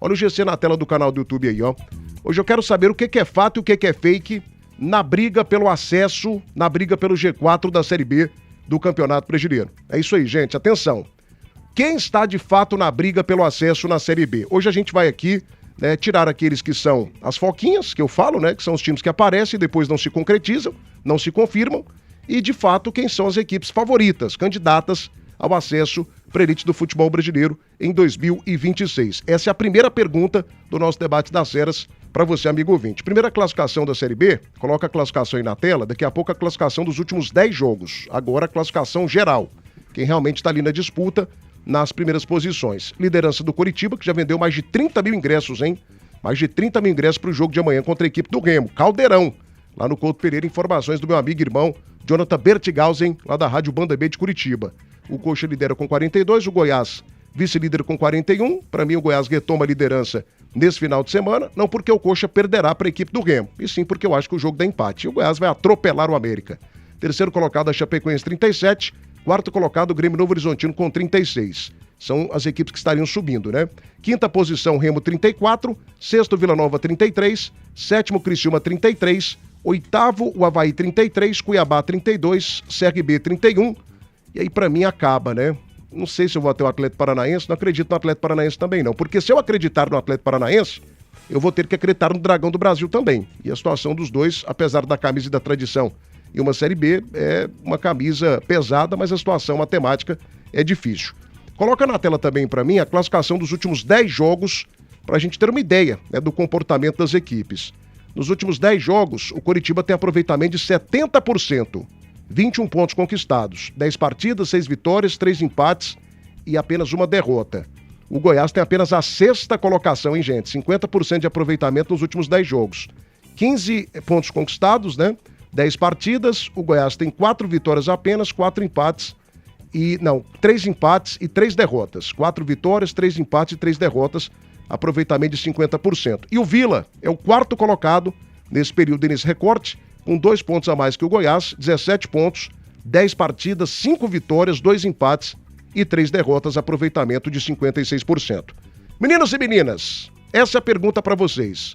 Olha o GC na tela do canal do YouTube aí, ó. Hoje eu quero saber o que é fato e o que é fake na briga pelo acesso, na briga pelo G4 da Série B do Campeonato Brasileiro. É isso aí, gente. Atenção. Quem está de fato na briga pelo acesso na Série B? Hoje a gente vai aqui tirar aqueles que são as foquinhas, que eu falo, né? Que são os times que aparecem e depois não se concretizam, não se confirmam. E, de fato, quem são as equipes favoritas, candidatas ao acesso para a elite do futebol brasileiro em 2026. Essa é a primeira pergunta do nosso debate das Feras para você, amigo ouvinte. Primeira classificação da Série B, coloca a classificação aí na tela, daqui a pouco a classificação dos últimos 10 jogos. Agora a classificação geral, quem realmente está ali na disputa nas primeiras posições. Liderança do Coritiba, que já vendeu mais de 30 mil ingressos, hein? Mais de 30 mil ingressos para o jogo de amanhã contra a equipe do Remo. Caldeirão, lá no Couto Pereira, informações do meu amigo e irmão Jonathan Bertigausen, lá da Rádio Banda B de Curitiba. O Coxa lidera com 42, o Goiás vice-líder com 41. Para mim, o Goiás retoma a liderança nesse final de semana, não porque o Coxa perderá para a equipe do Remo, e sim porque eu acho que o jogo dá empate. E o Goiás vai atropelar o América. Terceiro colocado, a Chapecoense, 37. Quarto colocado, o Grêmio Novo Horizontino com 36. São as equipes que estariam subindo, né? Quinta posição, Remo, 34. Sexto, Vila Nova, 33. Sétimo, Criciúma, 33. Oitavo, o Avaí, 33. Cuiabá, 32. CRB, 31. E aí, pra mim, acaba, né? Não sei se eu vou até o Atlético Paranaense. Não acredito no Atlético Paranaense também, não. Porque se eu acreditar no Atlético Paranaense, eu vou ter que acreditar no Dragão do Brasil também. E a situação dos dois, apesar da camisa e da tradição e uma Série B, é uma camisa pesada, mas a situação matemática é difícil. Coloca na tela também para mim a classificação dos últimos 10 jogos, para a gente ter uma ideia, né, do comportamento das equipes. Nos últimos 10 jogos, o Coritiba tem aproveitamento de 70%, 21 pontos conquistados, 10 partidas, 6 vitórias, 3 empates e apenas uma derrota. O Goiás tem apenas a sexta colocação, hein, gente? 50% de aproveitamento nos últimos 10 jogos. 15 pontos conquistados, né? 10 partidas, o Goiás tem 4 vitórias apenas, 4 empates e... Não, 3 empates e 3 derrotas. 4 vitórias, 3 empates e 3 derrotas, aproveitamento de 50%. E o Vila é o quarto colocado nesse período e nesse recorte, com 2 pontos a mais que o Goiás, 17 pontos, 10 partidas, 5 vitórias, 2 empates e 3 derrotas, aproveitamento de 56%. Meninos e meninas, essa é a pergunta para vocês.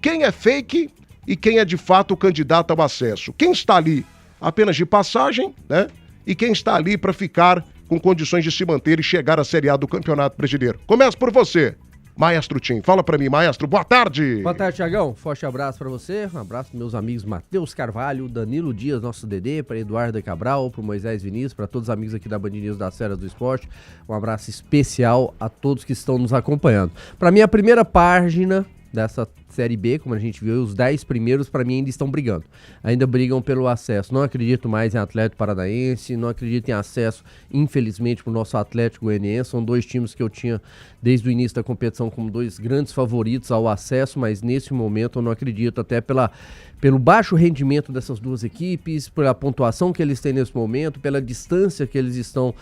Quem é fake e quem é de fato o candidato ao acesso? Quem está ali apenas de passagem, né? E quem está ali para ficar com condições de se manter e chegar à Série A do Campeonato Brasileiro? Começa por você, Maestro Tim. Fala para mim, Maestro. Boa tarde. Boa tarde, Thiagão. Forte abraço para você. Um abraço para meus amigos Matheus Carvalho, Danilo Dias, nosso Dedê, para Eduardo Cabral, para Moisés Vinícius, para todos os amigos aqui da Band News das Feras do Esporte. Um abraço especial a todos que estão nos acompanhando. Para mim, a primeira página dessa Série B, como a gente viu, os 10 primeiros, para mim, ainda estão brigando. Ainda brigam pelo acesso. Não acredito mais em Atlético Paranaense, não acredito em acesso, infelizmente, para o nosso Atlético Goianiense. São 2 times que eu tinha, desde o início da competição, como 2 grandes favoritos ao acesso, mas nesse momento eu não acredito, até pelo baixo rendimento dessas 2 equipes, pela pontuação que eles têm nesse momento, pela distância que eles estão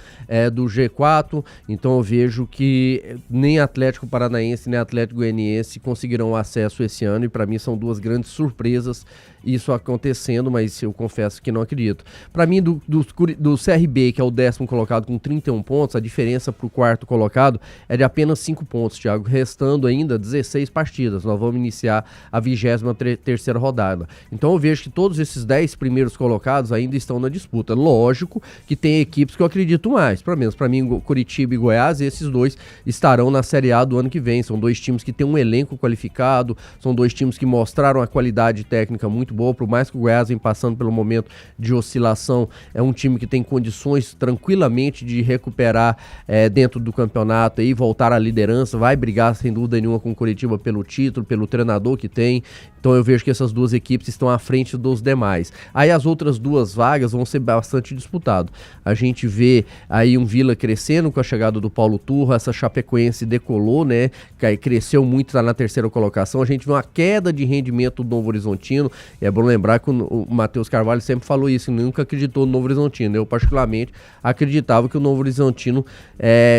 do G4. Então eu vejo que nem Atlético Paranaense nem Atlético Goianiense conseguirão acesso esse ano, e para mim são 2 grandes surpresas isso acontecendo, mas eu confesso que não acredito. Para mim, do CRB, que é o 10º colocado com 31 pontos, a diferença para o 4º colocado é de apenas 5 pontos, Thiago, restando ainda 16 partidas. Nós vamos iniciar a 23ª rodada. Então eu vejo que todos esses 10 primeiros colocados ainda estão na disputa. Lógico que tem equipes que eu acredito mais, pelo menos para mim, Coritiba e Goiás, esses 2 estarão na Série A do ano que vem. São 2 times que têm um elenco qualificado, são 2 times que mostraram a qualidade técnica muito boa, por mais que o Goiás vem passando pelo momento de oscilação, é um time que tem condições tranquilamente de recuperar dentro do campeonato e voltar à liderança, vai brigar sem dúvida nenhuma com o Coritiba pelo título, pelo treinador que tem. Então eu vejo que essas 2 equipes estão à frente dos demais. Aí as outras 2 vagas vão ser bastante disputadas. A gente vê aí um Vila crescendo com a chegada do Paulo Turra, essa Chapecoense decolou, né? Cresceu muito, está na 3ª colocação. A gente vê uma queda de rendimento do Novo Horizontino. É bom lembrar que o Matheus Carvalho sempre falou isso, nunca acreditou no Novo Horizontino. Eu particularmente acreditava que o Novo Horizontino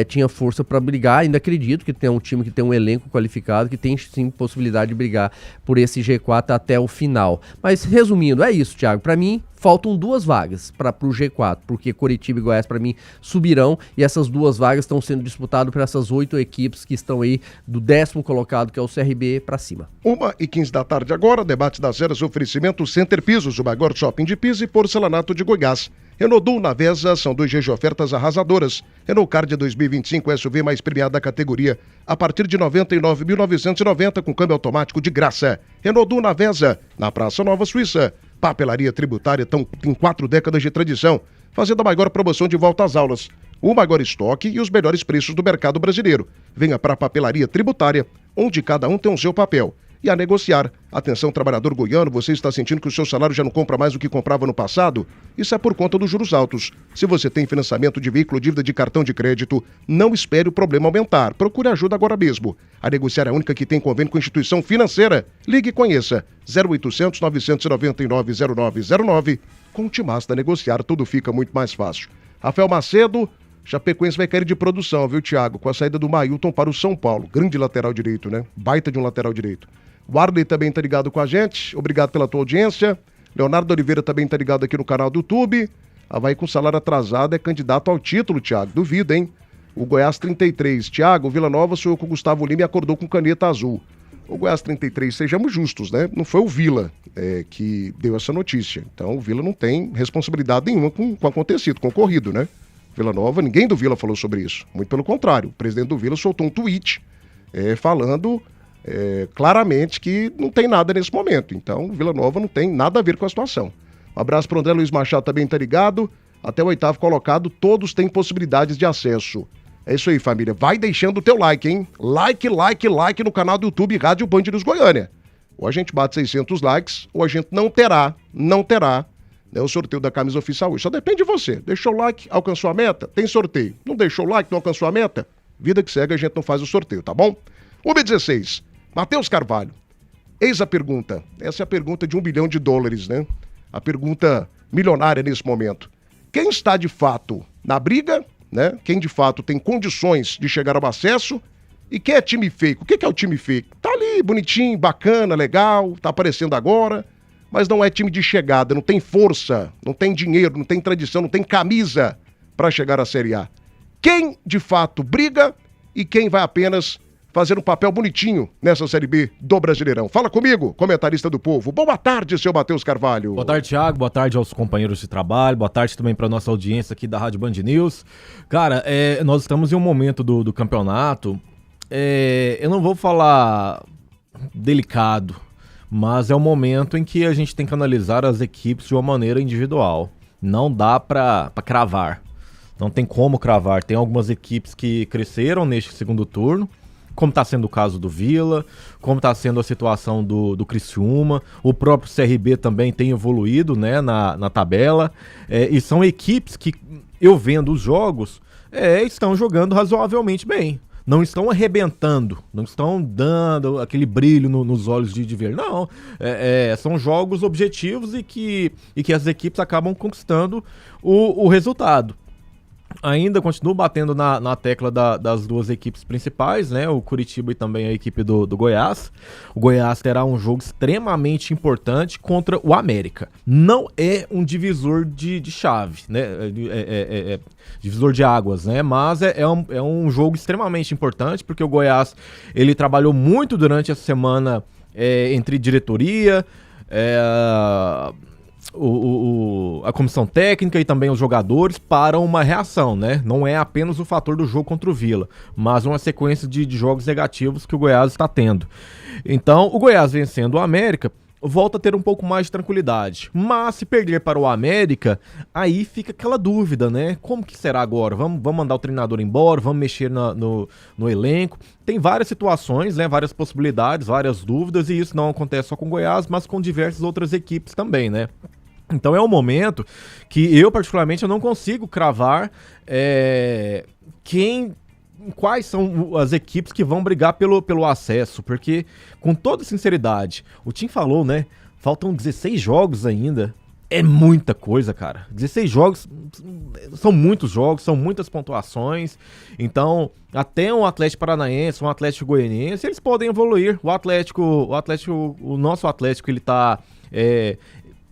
tinha força para brigar. Ainda acredito que tem um time que tem um elenco qualificado, que tem sim possibilidade de brigar por esse G4 até o final. Mas resumindo, é isso, Thiago. Para mim, faltam 2 vagas para o G4, porque Coritiba e Goiás, para mim, subirão, e essas 2 vagas estão sendo disputadas por essas 8 equipes que estão aí do 10º colocado, que é o CRB, para cima. 1h15 da tarde agora, debate das eras, oferecimento Center Pisos, o maior shopping de piso e porcelanato de Goiás. Renault Dul, Navesa, são 2 dias de ofertas arrasadoras. Renault Card 2025, SUV mais premiada da categoria, a partir de R$ 99.990 com câmbio automático de graça. Renault Dul, Navesa, na Praça Nova Suíça. Papelaria tributária tem 4 décadas de tradição, fazendo a maior promoção de volta às aulas. O maior estoque e os melhores preços do mercado brasileiro. Venha para a Papelaria Tributária, onde cada um tem o seu papel. E a negociar. Atenção, trabalhador goiano, você está sentindo que o seu salário já não compra mais do que comprava no passado? Isso é por conta dos juros altos. Se você tem financiamento de veículo, dívida de cartão de crédito, não espere o problema aumentar. Procure ajuda agora mesmo. A negociar é a única que tem convênio com instituição financeira. Ligue e conheça. 0800 999 0909. Com o Timasta negociar, tudo fica muito mais fácil. Rafael Macedo, Chapecoense vai cair de produção, viu, Thiago? Com a saída do Mailton para o São Paulo. Grande lateral direito, né? Baita de um lateral direito. O Arley também tá ligado com a gente. Obrigado pela tua audiência. Leonardo Oliveira também tá ligado aqui no canal do YouTube. Havaí com salário atrasado é candidato ao título, Thiago. Duvido, hein? O Goiás 33. Thiago, Vila Nova sonhou com o Gustavo Lima e acordou com caneta azul. O Goiás 33, sejamos justos, né? Não foi o Vila que deu essa notícia. Então o Vila não tem responsabilidade nenhuma com o acontecido, com o ocorrido, né? Vila Nova, ninguém do Vila falou sobre isso. Muito pelo contrário. O presidente do Vila soltou um tweet falando claramente que não tem nada nesse momento. Então, Vila Nova não tem nada a ver com a situação. Um abraço para o André Luiz Machado, também tá ligado. Até o 8º colocado, todos têm possibilidades de acesso. É isso aí, família. Vai deixando o teu like, hein? Like no canal do YouTube Rádio Band News Goiânia. Ou a gente bate 600 likes, ou a gente não terá o sorteio da camisa oficial hoje. Só depende de você. Deixou o like, alcançou a meta? Tem sorteio. Não deixou o like, não alcançou a meta? Vida que segue, a gente não faz o sorteio, tá bom? 1h16. Matheus Carvalho. Eis a pergunta. Essa é a pergunta de $1 bilhão, né? A pergunta milionária nesse momento. Quem está de fato na briga, né? Quem de fato tem condições de chegar ao acesso e quem é time fake? O que é o time fake? Tá ali, bonitinho, bacana, legal, tá aparecendo agora, mas não é time de chegada, não tem força, não tem dinheiro, não tem tradição, não tem camisa para chegar à Série A. Quem de fato briga e quem vai apenas fazer um papel bonitinho nessa Série B do Brasileirão. Fala comigo, comentarista do Povo. Boa tarde, seu Matheus Carvalho. Boa tarde, Thiago. Boa tarde aos companheiros de trabalho. Boa tarde também para nossa audiência aqui da Rádio Band News. Cara, nós estamos em um momento do campeonato, eu não vou falar delicado, mas é um momento em que a gente tem que analisar as equipes de uma maneira individual. Não dá para cravar. Não tem como cravar. Tem algumas equipes que cresceram neste segundo turno, como está sendo o caso do Vila, como está sendo a situação do Criciúma, o próprio CRB também tem evoluído, né, na tabela, e são equipes que, eu vendo os jogos, estão jogando razoavelmente bem. Não estão arrebentando, não estão dando aquele brilho nos olhos de ver. Não, são jogos objetivos e que as equipes acabam conquistando o resultado. Ainda continuo batendo na tecla das duas equipes principais, né? O Coritiba e também a equipe do Goiás. O Goiás terá um jogo extremamente importante contra o América. Não é um divisor de chave, né? Divisor de águas, né? Mas é um jogo extremamente importante, porque o Goiás ele trabalhou muito durante a semana entre diretoria, a comissão técnica e também os jogadores para uma reação, né? Não é apenas o fator do jogo contra o Vila, mas uma sequência de jogos negativos que o Goiás está tendo. Então, o Goiás vencendo o América volta a ter um pouco mais de tranquilidade. Mas se perder para o América, aí fica aquela dúvida, né? Como que será agora? Vamos mandar o treinador embora? Vamos mexer no elenco? Tem várias situações, né? Várias possibilidades, várias dúvidas, e isso não acontece só com o Goiás, mas com diversas outras equipes também, né? Então é um momento que eu, particularmente, eu não consigo cravar quais são as equipes que vão brigar pelo acesso, porque, com toda sinceridade, o Tim falou, né? Faltam 16 jogos ainda. É muita coisa, cara. 16 jogos, são muitos jogos, são muitas pontuações. Então, até um Atlético Paranaense, um Atlético Goianiense, eles podem evoluir. O nosso Atlético, ele tá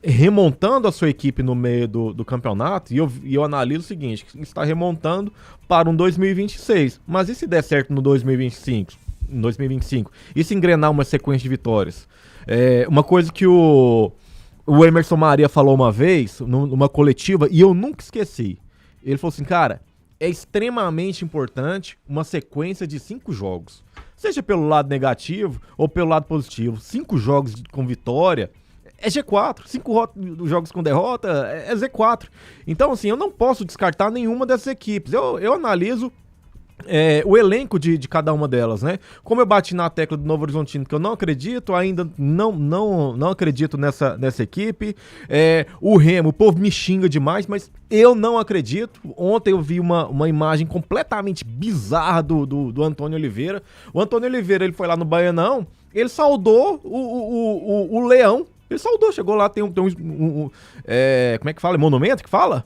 remontando a sua equipe no meio do campeonato, e eu analiso o seguinte, que está remontando para um 2026. Mas e se der certo no 2025? E se engrenar uma sequência de vitórias? Uma coisa que o Emerson Maria falou uma vez, numa coletiva, e eu nunca esqueci. Ele falou assim, cara, é extremamente importante uma sequência de 5 jogos. Seja pelo lado negativo ou pelo lado positivo. 5 jogos com vitória é G4. 5 jogos com derrota é Z4. Então, assim, eu não posso descartar nenhuma dessas equipes. Eu analiso o elenco de cada uma delas, né? Como eu bati na tecla do Novo Horizontino, que eu não acredito, ainda não acredito nessa equipe. O Remo, o povo me xinga demais, mas eu não acredito. Ontem eu vi uma imagem completamente bizarra do Antônio Oliveira. O Antônio Oliveira, ele foi lá no Baianão, ele saudou o Leão. Ele saudou, chegou lá, tem como é que fala? Monumento que fala?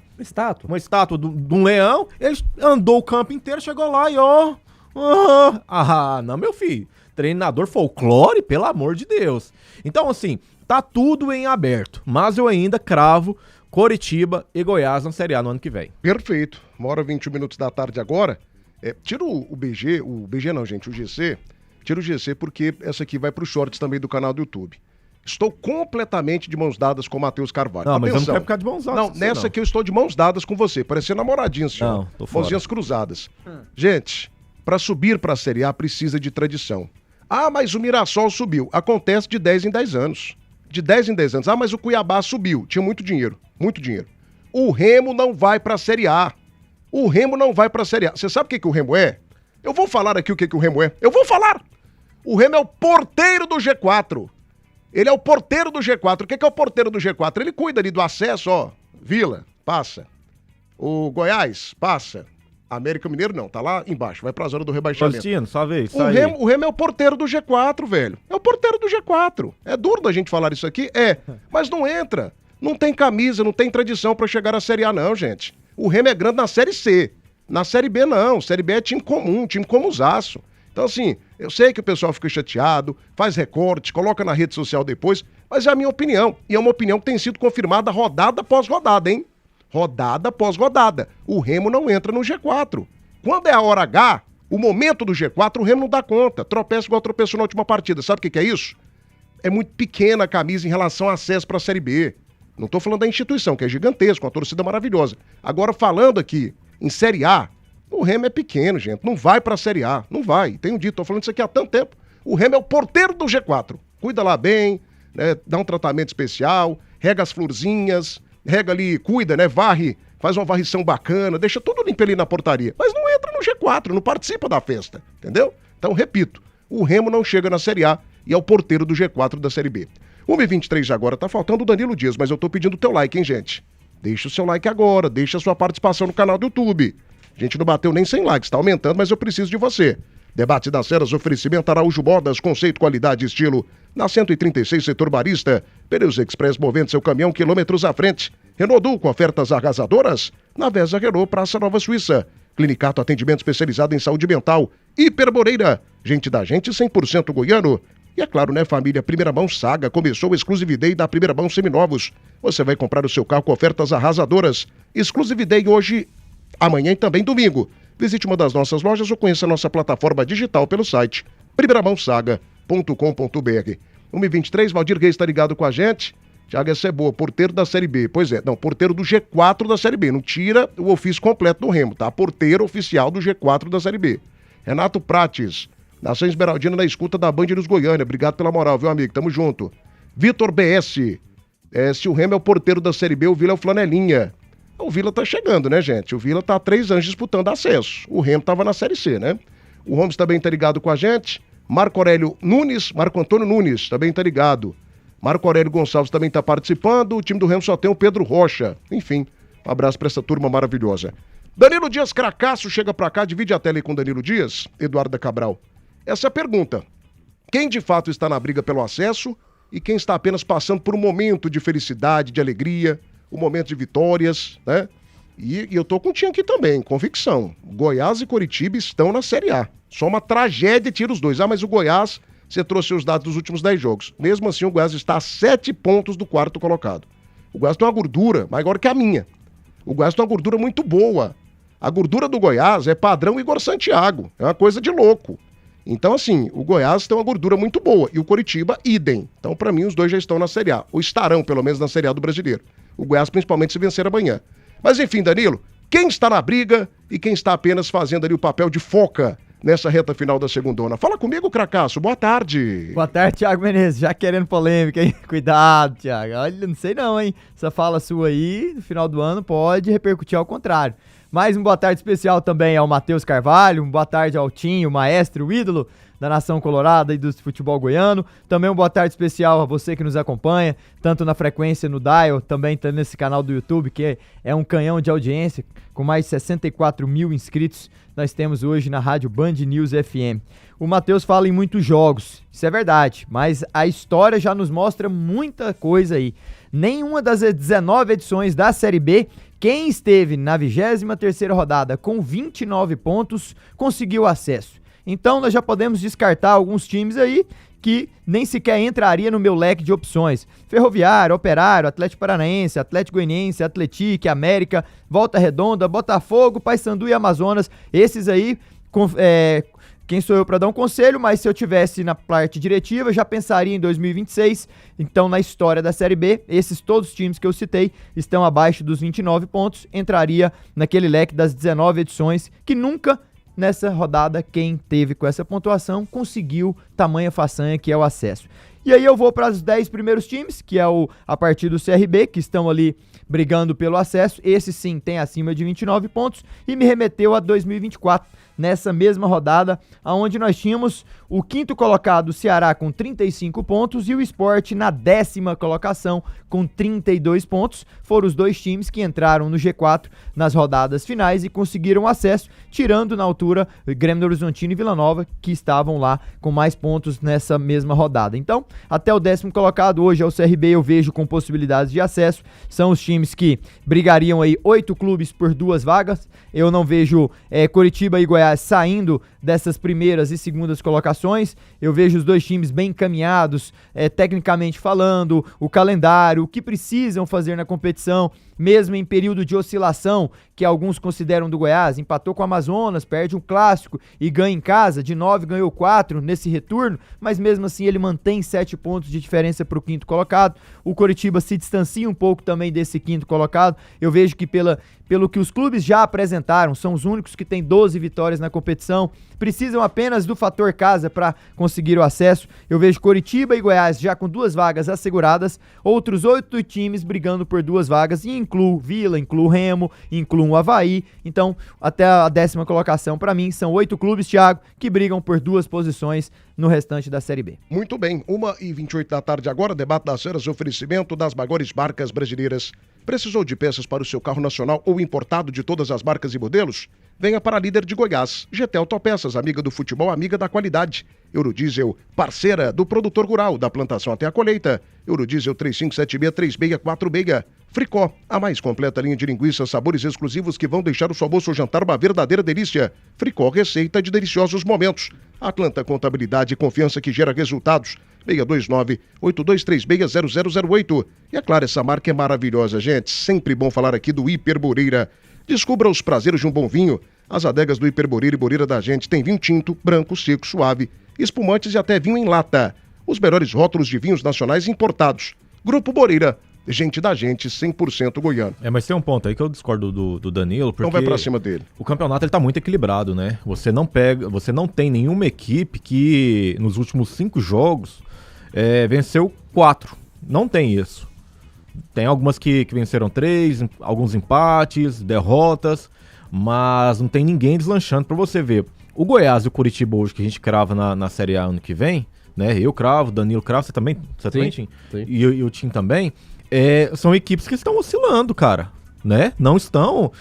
Uma estátua de um leão. Ele andou o campo inteiro, chegou lá e não, meu filho. Treinador folclore, pelo amor de Deus. Então, assim, tá tudo em aberto. Mas eu ainda cravo Coritiba e Goiás na Série A no ano que vem. Perfeito. 1h21 da tarde agora. Tira o BG não, gente, o GC. Tira o GC porque essa aqui vai pro shorts também do canal do YouTube. Estou completamente de mãos dadas com o Matheus Carvalho. Não, mas eu não quero ficar de mãos dadas. Não, nessa aqui eu estou de mãos dadas com você, parecendo namoradinho, senhor. Não, tô fora. Mãozinhas cruzadas. Gente, para subir para a Série A precisa de tradição. Ah, mas o Mirassol subiu. Acontece de 10 em 10 anos. De 10 em 10 anos. Ah, mas o Cuiabá subiu. Tinha muito dinheiro. Muito dinheiro. O Remo não vai para a Série A. O Remo não vai para a Série A. Você sabe o que o Remo é? Eu vou falar aqui o que o Remo é. Eu vou falar! O Remo é o porteiro do G4. Ele é o porteiro do G4. O que é o porteiro do G4? Ele cuida ali do acesso, ó. Vila, passa. O Goiás, passa. América Mineiro não, tá lá embaixo. Vai pra zona do rebaixamento. Faustino, só vez. O Remo é o porteiro do G4, velho. É o porteiro do G4. É duro da gente falar isso aqui? Mas não entra. Não tem camisa, não tem tradição pra chegar à Série A não, gente. O Remo é grande na Série C. Na Série B não. Série B é time comum, time comuzaço. Então, assim, eu sei que o pessoal fica chateado, faz recorte, coloca na rede social depois, mas é a minha opinião. E é uma opinião que tem sido confirmada rodada após rodada, hein? Rodada após rodada. O Remo não entra no G4. Quando é a hora H, o momento do G4, o Remo não dá conta. Tropeça igual tropeçou na última partida. Sabe o que é isso? É muito pequena a camisa em relação ao acesso para a Série B. Não tô falando da instituição, que é gigantesca, uma torcida maravilhosa. Agora, falando aqui em Série A, o Remo é pequeno, gente. Não vai pra Série A. Não vai. Tenho dito, tô falando isso aqui há tanto tempo. O Remo é o porteiro do G4. Cuida lá bem, né? Dá um tratamento especial, rega as florzinhas, rega ali, cuida, né? Varre, faz uma varrição bacana, deixa tudo limpo ali na portaria. Mas não entra no G4, não participa da festa, entendeu? Então, repito, o Remo não chega na Série A e é o porteiro do G4 da Série B. 1h23 agora, tá faltando o Danilo Dias, mas eu tô pedindo o teu like, hein, gente? Deixa o seu like agora, deixa a sua participação no canal do YouTube. A gente não bateu nem 100 likes, tá aumentando, mas eu preciso de você. Debate das Feras, oferecimento Araújo Modas, conceito, qualidade e estilo. Na 136, setor barista. Pneus Express, movendo seu caminhão quilômetros à frente. Renault Dul, com ofertas arrasadoras. Na Vesa Renault, Praça Nova Suíça. Clinicato, atendimento especializado em saúde mental. Hiperboreira, gente da gente, 100% goiano. E é claro, né, família, Primeira Mão Saga. Começou o Exclusive Day da Primeira Mão Seminovos. Você vai comprar o seu carro com ofertas arrasadoras. Exclusive Day hoje, amanhã e também domingo. Visite uma das nossas lojas ou conheça a nossa plataforma digital pelo site primeiramãosaga.com.br. 1h23, Valdir Reis está ligado com a gente. Thiago, essa é boa, porteiro da Série B. Pois é, não, porteiro do G4 da Série B. Não tira o ofício completo do Remo, tá? Porteiro oficial do G4 da Série B. Renato Prates, Nação Esmeraldina na escuta da Band News Goiânia. Obrigado pela moral, viu, amigo? Tamo junto. Vitor BS, se o Remo é o porteiro da Série B, o Vila é o flanelinha. O Vila tá chegando, né, gente? O Vila tá há 3 anos disputando acesso. O Remo tava na Série C, né? O Holmes também tá ligado com a gente. Marco Antônio Nunes também tá ligado. Marco Aurélio Gonçalves também tá participando. O time do Remo só tem o Pedro Rocha. Enfim, um abraço pra essa turma maravilhosa. Danilo Dias Cracasso chega pra cá, divide a tela aí com o Danilo Dias. Eduardo Cabral. Essa é a pergunta. Quem de fato está na briga pelo acesso e quem está apenas passando por um momento de felicidade, de alegria, um momento de vitórias, né? E eu tô contigo aqui também, convicção. Goiás e Coritiba estão na Série A. Só uma tragédia tira os dois. Ah, mas o Goiás, você trouxe os dados dos últimos 10 jogos. Mesmo assim, o Goiás está a 7 pontos do 4º colocado. O Goiás tem uma gordura maior que a minha. O Goiás tem uma gordura muito boa. A gordura do Goiás é padrão Igor Santiago. É uma coisa de louco. Então, assim, o Goiás tem uma gordura muito boa. E o Coritiba, idem. Então, pra mim, os dois já estão na Série A. Ou estarão, pelo menos, na Série A do Brasileiro. O Goiás, principalmente, se vencer amanhã. Mas, enfim, Danilo, quem está na briga e quem está apenas fazendo ali o papel de foca nessa reta final da segundona? Fala comigo, Cracasso. Boa tarde. Boa tarde, Thiago Menezes. Já querendo polêmica, hein? Cuidado, Thiago. Olha, não sei não, hein? Essa fala sua aí, no final do ano, pode repercutir ao contrário. Mais um boa tarde especial também ao Matheus Carvalho, um boa tarde ao Tinho, o maestro, o ídolo da nação colorada e do futebol goiano. Também um boa tarde especial a você que nos acompanha, tanto na frequência no Dial, também tá nesse canal do YouTube, que é um canhão de audiência, com mais de 64 mil inscritos, nós temos hoje na rádio Band News FM. O Matheus fala em muitos jogos, isso é verdade, mas a história já nos mostra muita coisa aí. Nenhuma das 19 edições da Série B, quem esteve na 23ª rodada com 29 pontos, conseguiu acesso. Então nós já podemos descartar alguns times aí que nem sequer entraria no meu leque de opções. Ferroviário, Operário, Atlético Paranaense, Atlético Goianiense, Atlético, América, Volta Redonda, Botafogo, Paysandu e Amazonas. Esses aí, quem sou eu para dar um conselho, mas se eu tivesse na parte diretiva, já pensaria em 2026. Então, na história da Série B, esses todos os times que eu citei estão abaixo dos 29 pontos, entraria naquele leque das 19 edições que nunca nessa rodada, quem teve com essa pontuação conseguiu tamanha façanha que é o acesso. E aí eu vou para os 10 primeiros times, que é a partir do CRB, que estão ali brigando pelo acesso. Esse sim tem acima de 29 pontos e me remeteu a 2024, nessa mesma rodada, onde nós tínhamos o quinto colocado, o Ceará, com 35 pontos e o Sport na 10ª colocação com 32 pontos. Foram os dois times que entraram no G4 nas rodadas finais e conseguiram acesso, tirando na altura o Grêmio do Horizontino e Vila Nova, que estavam lá com mais pontos nessa mesma rodada. Então, até o 10º colocado, hoje é o CRB, eu vejo com possibilidades de acesso. São os times que brigariam aí 8 clubes por 2 vagas. Eu não vejo Coritiba e Goiás saindo dessas primeiras e segundas colocações. Eu vejo os dois times bem encaminhados, tecnicamente falando, o calendário, o que precisam fazer na competição, mesmo em período de oscilação, que alguns consideram do Goiás. Empatou com o Amazonas, perde um clássico e ganha em casa, de 9 ganhou 4 nesse retorno, mas mesmo assim ele mantém 7 pontos de diferença para o quinto colocado. O Coritiba se distancia um pouco também desse quinto colocado. Eu vejo que pelo que os clubes já apresentaram, são os únicos que têm 12 vitórias na competição, precisam apenas do fator casa para conseguir o acesso. Eu vejo Coritiba e Goiás já com 2 vagas asseguradas, outros 8 times brigando por 2 vagas, e incluo Vila, incluo Remo, incluo o Avaí. Então, até a 10ª colocação, para mim, são 8 clubes, Thiago, que brigam por 2 posições no restante da Série B. Muito bem, 1h28 da tarde agora, debate das feras, oferecimento das maiores marcas brasileiras. Precisou de peças para o seu carro nacional ou importado de todas as marcas e modelos? Venha para a Líder de Goiás. GT Autopeças, amiga do futebol, amiga da qualidade. Eurodiesel, parceira do produtor rural, da plantação até a colheita. Eurodiesel 35763646. Fricó, a mais completa linha de linguiças, sabores exclusivos que vão deixar o seu almoço ou jantar uma verdadeira delícia. Fricó, receita de deliciosos momentos. Atlanta Contabilidade e confiança que gera resultados. 629-8236-0008. E é claro, essa marca é maravilhosa, gente. Sempre bom falar aqui do Hiperboreira. Descubra os prazeres de um bom vinho. As adegas do Hiperboreira e Boreira da gente tem vinho tinto, branco, seco, suave, espumantes e até vinho em lata. Os melhores rótulos de vinhos nacionais importados. Grupo Boreira, gente da gente, 100% goiano. Mas tem um ponto aí que eu discordo do Danilo, porque então vai pra cima dele. O campeonato ele tá muito equilibrado, né? Você não tem nenhuma equipe que nos últimos 5 jogos venceu 4. Não tem isso. Tem algumas que venceram 3, alguns empates, derrotas, mas não tem ninguém deslanchando pra você ver. O Goiás e o Coritiba hoje, que a gente crava na Série A ano que vem, né? Eu cravo, Danilo crava, você também? Você também, Tim? Sim. E o Tim também. São equipes que estão oscilando, cara, né? Não estão...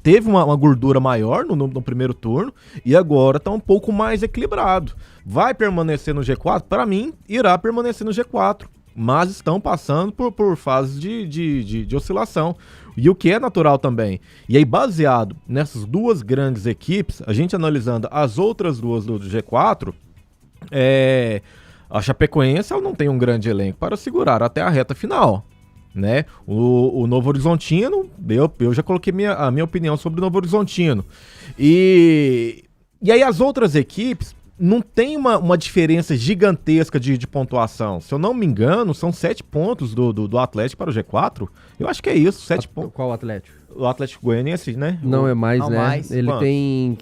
teve uma gordura maior no primeiro turno e agora tá um pouco mais equilibrado. Vai permanecer no G4? Para mim, irá permanecer no G4. Mas estão passando por fases de oscilação. E o que é natural também. E aí, baseado nessas 2 grandes equipes, a gente analisando as outras 2 do G4, a Chapecoense ela não tem um grande elenco para segurar até a reta final. né? O Novo Horizontino, eu já coloquei a minha opinião sobre o Novo Horizontino. E aí as outras equipes não tem uma diferença gigantesca de pontuação. Se eu não me engano, são 7 pontos do Atlético para o G4. Eu acho que é isso, 7 pontos. Qual Atlético? O Atlético Goianiense, né? Não é mais, Não né? mais. Ele Quanto? tem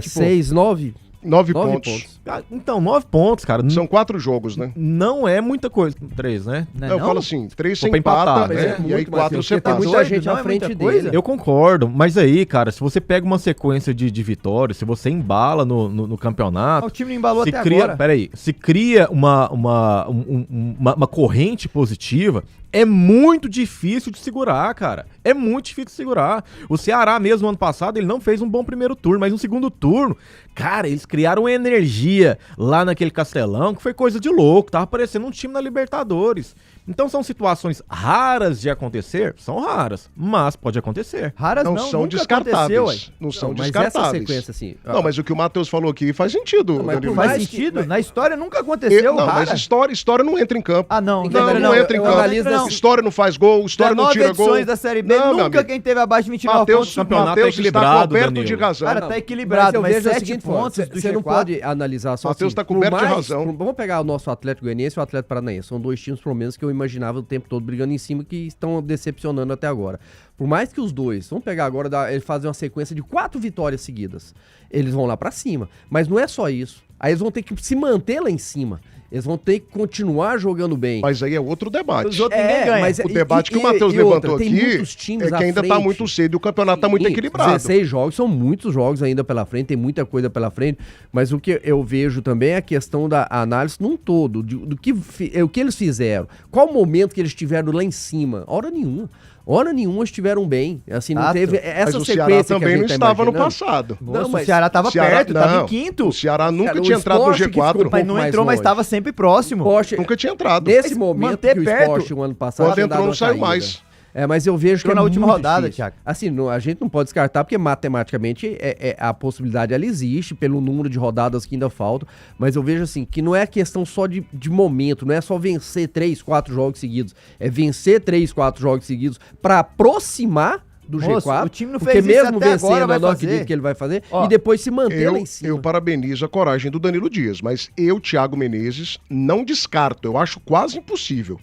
tipo, 6, 9. 9 pontos. Então, 9 pontos, cara. São 4 jogos, né? Não é muita coisa. 3, né? Não é Eu não? falo assim, 3 Só você pra empatar, empata, mas né? é E aí muito mais 4 tempo, você porque tem passa. muita gente Não à é frente muita dele. coisa? Eu concordo, mas aí, cara, se você pega uma sequência de vitórias, se você embala no campeonato, O time não embalou se até cria, agora. peraí, se cria uma corrente positiva, é muito difícil de segurar, cara. É muito difícil de segurar. O Ceará mesmo, ano passado, ele não fez um bom primeiro turno, mas no segundo turno, cara, eles criaram uma energia lá naquele Castelão que foi coisa de louco. Tava parecendo um time na Libertadores. Então são situações raras de acontecer? São raras, mas pode acontecer. Raras Não não, são nunca aconteceu, ué. descartáveis. Não Não, são mas essa descartáveis. sequência, assim... Não, mas o que o Matheus falou aqui faz sentido, Não, mas Danilo. por Faz mais sentido? que- Na história nunca aconteceu, Não, rara. mas história não entra em campo. Ah, não. Não entra em campo. analiso não. História não faz gol, história não 19 tira gol. edições da Série B, Não, meu nunca amigo. quem teve abaixo de 29 Matheus, pontos. campeonato Matheus é está equilibrado, coberto Danilo. de razão. Cara, tá equilibrado, eu mas vejo a 7 seguinte pontos forma, do você não G4. pode analisar só Matheus assim, tá por coberto de mais- razão. Vamos pegar o nosso Atlético Goianiense e o Atlético Paranaense. São dois times, pelo menos, que eu imaginava o tempo todo brigando em cima, que estão decepcionando até agora. Por mais que os dois, vamos pegar agora, eles fazem uma sequência de 4 vitórias seguidas. Eles vão lá pra cima. Mas não é só isso. Aí eles vão ter que se manter lá em cima. Eles vão ter que continuar jogando bem. Mas aí é outro debate. Os outros ninguém ganha. mas O debate que o Matheus e outra, levantou tem aqui muitos times é que à ainda tá frente. muito cedo e o campeonato tá muito Sim, equilibrado. 16 jogos, são muitos jogos ainda pela frente, tem muita coisa pela frente, mas o que eu vejo também é a questão da análise num todo, do que, o que eles fizeram, qual o momento que eles estiveram lá em cima, hora nenhuma estiveram bem, assim, não Exato. teve essa Mas o sequência Ceará que a também gente não tá estava no imaginando. passado. Nossa, Não, mas o Ceará tava O Ceará- perto, tava não, em quinto. O Ceará nunca Cara, o tinha entrado no Sport que ficou G4. um pouco Mas não mais entrou, mas longe. estava sempre próximo. Poxa, Nunca tinha entrado. nesse Mas momento manter que o perto. Sport o ano passado Quando tinha entrou, dado não uma saiu caída. mais. Mas eu vejo que Entrou na última muito rodada, difícil. Thiago. Assim, a gente não pode descartar, porque matematicamente a possibilidade ela existe, pelo número de rodadas que ainda faltam, mas eu vejo assim, que não é questão só de momento, não é só vencer 3, 4 jogos seguidos, é vencer 3, 4 jogos seguidos pra aproximar do Moço, G4, o time não porque fez isso mesmo até vencendo, agora, vai eu não fazer. acredito que ele vai fazer, Ó, e depois se manter lá em cima. Eu parabenizo a coragem do Danilo Dias, mas eu, Thiago Menezes, não descarto. Eu acho quase impossível.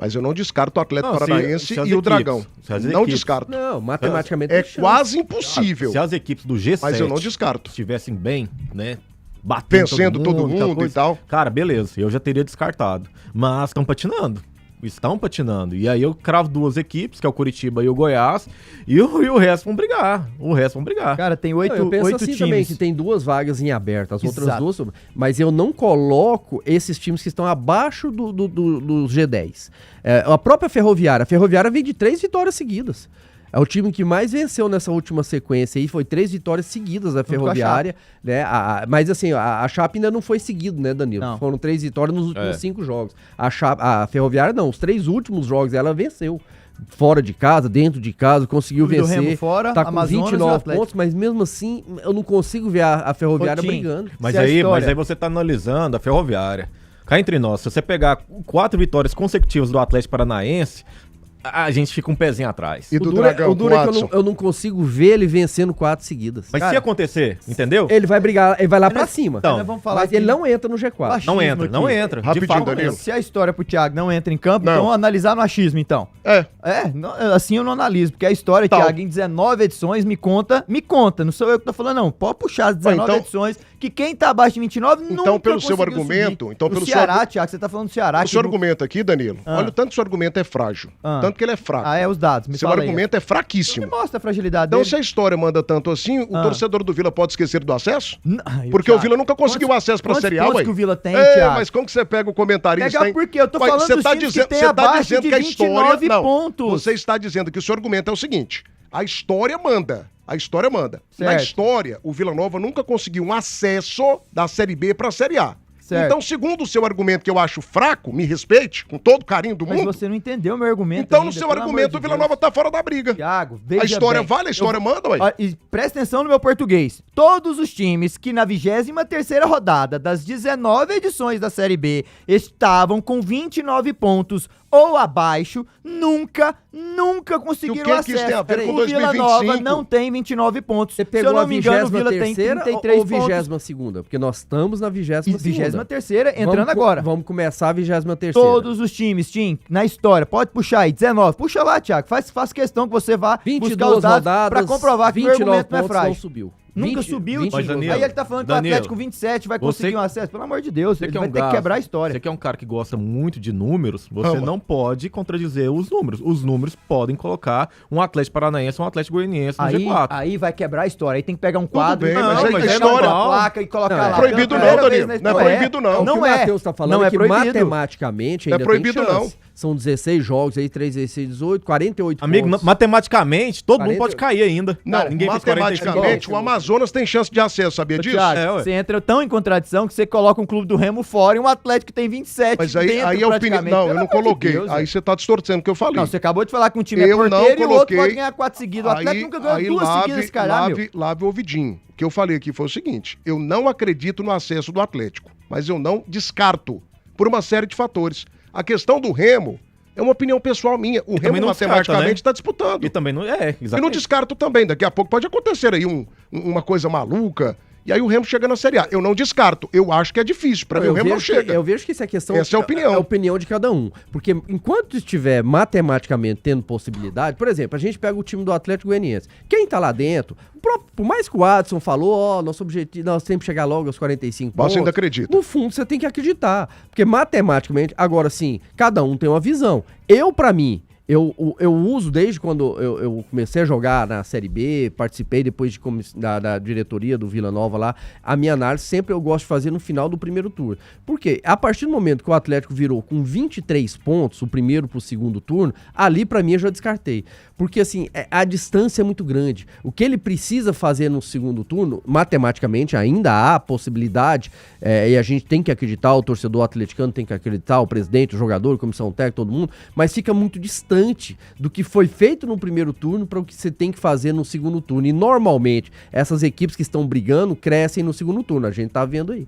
Mas eu não descarto o Atlético Não, Paranaense se as e o equipes- Dragão. se as Não equipes- descarto. Não, matematicamente É tem chance. quase impossível. Se as equipes do G7 Mas eu não descarto. estivessem bem, né? Batendo Vencendo todo aquela mundo coisa, e tal. Cara, beleza, eu já teria descartado. Mas estão patinando. Estão patinando. E aí eu cravo 2 equipes, que é o Curitiba e o Goiás, e o resto vão brigar. O resto vão brigar. Cara, tem Não, 8 eu penso assim times. também, que tem 2 vagas em aberto, as outras Exato. 2, mas eu não coloco esses times que estão abaixo do G10. A própria Ferroviária, a Ferroviária vem de 3 vitórias seguidas. É o time que mais venceu nessa última sequência aí, foi 3 vitórias seguidas da com a Ferroviária, né? Mas assim, a Chape ainda não foi seguido, né, Danilo? Não. Foram 3 vitórias nos últimos É. 5 jogos. A Ferroviária não, os 3 últimos jogos ela venceu. Fora de casa, dentro de casa, conseguiu Clube do vencer. Remo fora, tá com Amazonas e o 29 Atlético. pontos, mas mesmo assim, eu não consigo ver a Ferroviária Ô, Tim, brigando. Mas Se a aí, história- mas aí você tá analisando a Ferroviária. Cá entre nós, se você pegar 4 vitórias consecutivas do Atlético Paranaense, a gente fica um pezinho atrás. E do duro é Dragão, que eu Watson. eu não consigo ver ele vencendo 4 seguidas. Mas Cara, se acontecer, entendeu? Ele vai brigar, ele vai lá pra Nós- cima. Então, Nós vamos falar mas aqui- ele não entra no G4. Baixo. Não entra, aqui. não entra. Rapidinho, de fato, não Danilo. entra. Se a história pro Thiago não entra em campo, Não. então analisar no achismo, então. É. Assim eu não analiso, porque a história, Tal. Thiago, em 19 edições, me conta, não sou eu que tô falando, não. Pode puxar as 19 então- edições, que quem tá abaixo de 29 nunca Então, pelo seu conseguiu argumento, subir. então, O pelo seu Ceará, argu- Thiago, você tá falando do Ceará. O que seu não- argumento aqui, Danilo, Ah. olha o tanto que o seu argumento é frágil. Ah. Tanto que ele é fraco. Ah, é, os dados, me Seu fala aí. argumento é Me fraquíssimo. mostra a fragilidade Então, dele. se a história manda tanto assim, o Ah. torcedor do Vila pode esquecer do acesso? Ai, Porque o Thiago, Vila nunca conseguiu quantos- acesso pra quantos Série A, pontos ué. que o Vila tem, É, Thiago? mas como que você pega o comentarista... Legal, hein? porque eu tô Ué, falando você dos tá times que dizendo, tem você tá abaixo dizendo de que a história... 29 Não, pontos. você está dizendo que o seu argumento é o seguinte, a história manda. A história manda. Na Certo. história, o Vila Nova nunca conseguiu um acesso da Série B pra Série A. Certo. Então, segundo o seu argumento, que eu acho fraco, me respeite, com todo o carinho do Mas mundo. você não entendeu o meu argumento Então, ainda, no seu pelo argumento, amor o de Vila Nova tá fora da briga. Thiago, veja A história bem. vale, a história manda, ué. Ó, e presta atenção no meu português. Todos os times que na 23ª rodada das 19 edições da Série B estavam com 29 pontos ou abaixo, nunca conseguiram E o que isso tem a ver com O Vila 2025? Nova não tem 29 pontos. Você pegou Se eu não me engano, o Vila tem 23ª 33 ou pontos. 22ª? Porque nós estamos na 22ª. 23ª, entrando agora. Vamos começar a 23ª. Todos os times, Tim, na história, pode puxar aí, 19. Puxa lá, Thiago, faz questão que você vá buscar 22 os dados rodadas, pra comprovar que o meu 29 argumento não é pontos não frágil. subiu. Nunca subiu, 20, Tim. Danilo, Aí ele tá falando que o Danilo, Atlético com 27 vai você- conseguir um acesso. Pelo amor de Deus, Você ele que é vai um ter que gasto, quebrar a história. Você que é um cara que gosta muito de números, você Vamos. não pode contradizer os números. Os números podem colocar um Atlético Paranaense ou um Atlético Goianiense no G4. Aí vai quebrar a história. Aí tem que pegar um quadro, bem, mas tem a que história- pegar uma placa e colocar Não, é lá. proibido Pela não, primeira vez Danilo. na Não é história. proibido não. O que Não o é. Matheus tá falando Não é é que proibido. matematicamente Não é ainda proibido, tem não. chance. São 16 jogos aí, 3, 16, 18, 48 Amigo, pontos. matematicamente, todo 40. mundo pode cair ainda. Não, Ninguém fez 45 matematicamente, gols. o Amazonas tem chance de acesso, sabia Ô, disso? Thiago, É, ué. você entra tão em contradição que você coloca um clube do Remo fora e um Atlético que tem 27 Mas aí dentro, é opinião. praticamente. Não, eu Pelo não amor de coloquei. Deus, Aí velho. você tá distorcendo o que eu falei. Não, você acabou de falar que um time é Eu não porteiro e o outro coloquei. pode ganhar 4 seguidos. O Atlético nunca ganhou 2 seguidas, esse caralho. lave o ouvidinho. O que eu falei aqui foi o seguinte: eu não acredito no acesso do Atlético, mas eu não descarto por uma série de fatores. A questão do Remo é uma opinião pessoal minha. O Remo também não descarta, matematicamente né? está disputando. E também não é, E não exatamente. descarto também. Daqui a pouco pode acontecer aí uma coisa maluca. E aí o Remo chega na Série A. Eu não descarto. Eu acho que é difícil. Pra mim o Remo não chega. Eu vejo que isso é questão... Essa é a opinião. É a opinião de cada um. Porque enquanto estiver matematicamente tendo possibilidade... Por exemplo, a gente pega o time do Atlético Goianiense. Quem tá lá dentro... Por mais que o Adson falou, nosso objetivo, nós temos que chegar logo aos 45 pontos. Você ainda acredita? No fundo, você tem que acreditar. Porque matematicamente, agora sim, cada um tem uma visão. Eu, pra mim... Eu uso desde quando eu comecei a jogar na Série B, participei depois da diretoria do Vila Nova lá, a minha análise sempre eu gosto de fazer no final do primeiro turno. Por quê? A partir do momento que o Atlético virou com 23 pontos, o primeiro pro segundo turno, ali pra mim eu já descartei. Porque assim, a distância é muito grande. O que ele precisa fazer no segundo turno, matematicamente ainda há possibilidade, e a gente tem que acreditar, o torcedor atleticano tem que acreditar, o presidente, o jogador, a comissão técnica, todo mundo, mas fica muito distante do que foi feito no primeiro turno para o que você tem que fazer no segundo turno. E normalmente essas equipes que estão brigando crescem no segundo turno. A gente tá vendo aí.